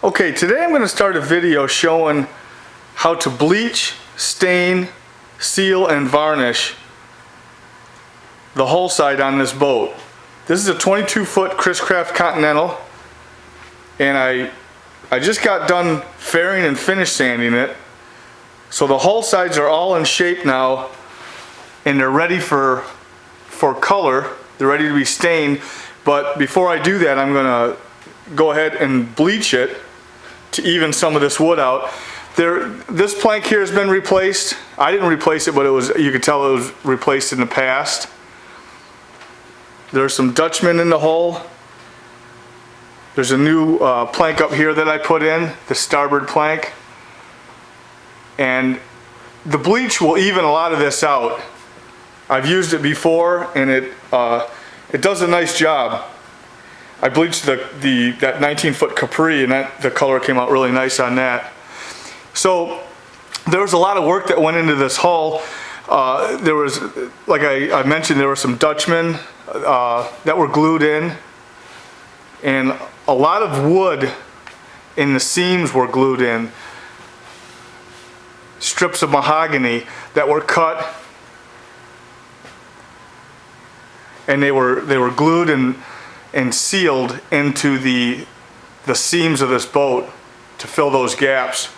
Okay, today I'm going to start a video showing how to bleach, stain, seal, and varnish the hull side on this boat. This is a 22-foot Chris Craft Continental, and I just got done fairing and finish sanding it. So the hull sides are all in shape now, and they're ready for color. They're ready to be stained. But before I do that, I'm going to go ahead and bleach it to even some of this wood out. This plank here has been replaced. I didn't replace it, but you could tell it was replaced in the past. There's some Dutchman in the hull. There's a new plank up here that I put in, the starboard plank. And the bleach will even a lot of this out. I've used it before, and it does a nice job. I bleached that 19-foot Capri, and the color came out really nice on that. So there was a lot of work that went into this hull. There was, like I mentioned, there were some Dutchmen that were glued in, and a lot of wood in the seams were glued in. Strips of mahogany that were cut, and they were glued and sealed into the seams of this boat to fill those gaps.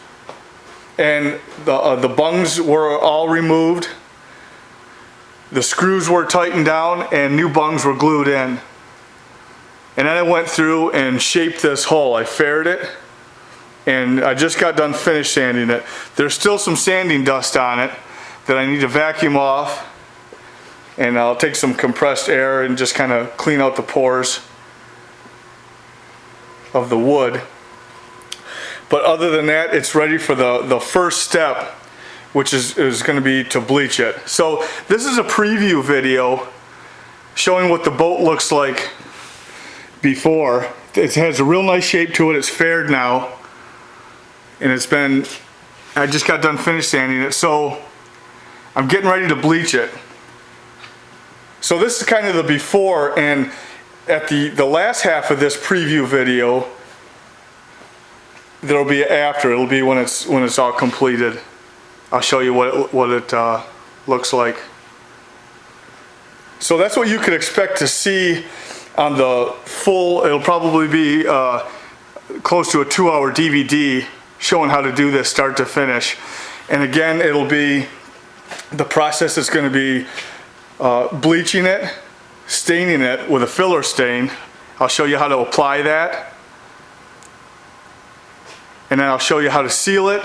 And the bungs were all removed. The screws were tightened down and new bungs were glued in. And then I went through and shaped this hull. I faired it, and I just got done finish sanding it. There's still some sanding dust on it that I need to vacuum off, and I'll take some compressed air and just kind of clean out the pores of the wood. But other than that, it's ready for the first step, which is going to be to bleach it. So this is a preview video showing what the boat looks like before. It has a real nice shape to it. It's faired now, and I just got done finish sanding it, so I'm getting ready to bleach it. So this is kind of the before, and at the last half of this preview video, there'll be after. It'll be when it's all completed. I'll show you what it looks like. So that's what you could expect to see on the full. It'll probably be close to a 2-hour DVD showing how to do this start to finish. And again, it'll be, the process is going to be bleaching it, staining it with a filler stain. I'll show you how to apply that, and then I'll show you how to seal it,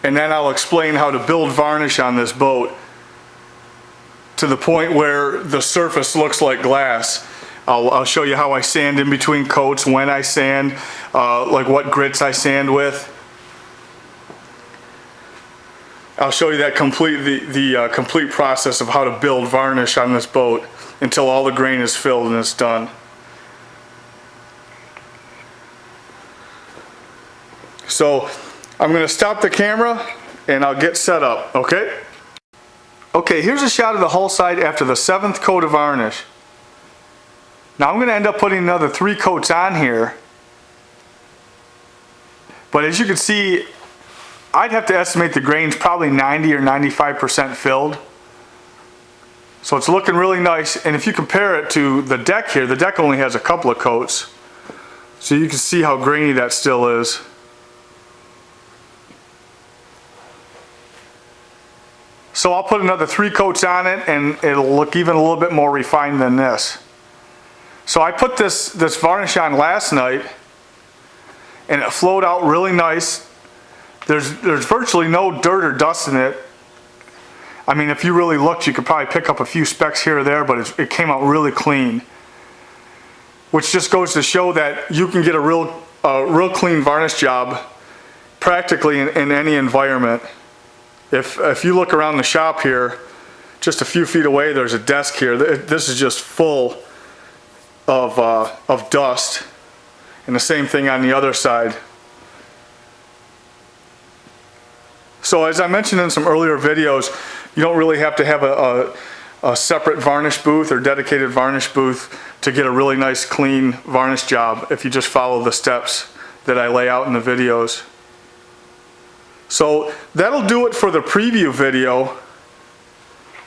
and then I'll explain how to build varnish on this boat to the point where the surface looks like glass. I'll show you how I sand in between coats, when I sand, like what grits I sand with. I'll show you that complete process of how to build varnish on this boat until all the grain is filled and it's done. So I'm going to stop the camera and I'll get set up, okay? Okay, here's a shot of the hull side after the 7th coat of varnish. Now I'm going to end up putting another 3 coats on here. But as you can see, I'd have to estimate the grain's probably 90 or 95% filled. So it's looking really nice. And if you compare it to the deck here, the deck only has a couple of coats. So you can see how grainy that still is. So I'll put another 3 coats on it, and it'll look even a little bit more refined than this. So I put this varnish on last night, and it flowed out really nice. There's virtually no dirt or dust in it. I mean, if you really looked, you could probably pick up a few specks here or there, but it came out really clean. Which just goes to show that you can get a real clean varnish job practically in any environment. If you look around the shop here, just a few feet away, there's a desk here. This is just full of dust, and the same thing on the other side. So as I mentioned in some earlier videos, you don't really have to have a separate varnish booth or dedicated varnish booth to get a really nice clean varnish job if you just follow the steps that I lay out in the videos. So that'll do it for the preview video.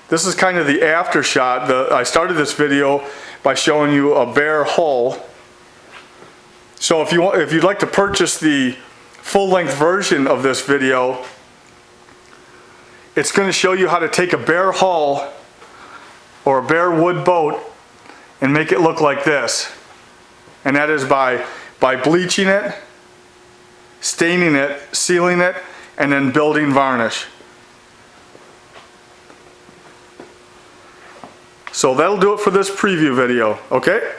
This is kind of the after shot. I started this video by showing you a bare hull. So if you'd like to purchase the full-length version of this video, it's going to show you how to take a bare hull or a bare wood boat and make it look like this. And that is by bleaching it, staining it, sealing it, and then building varnish. So that'll do it for this preview video, okay?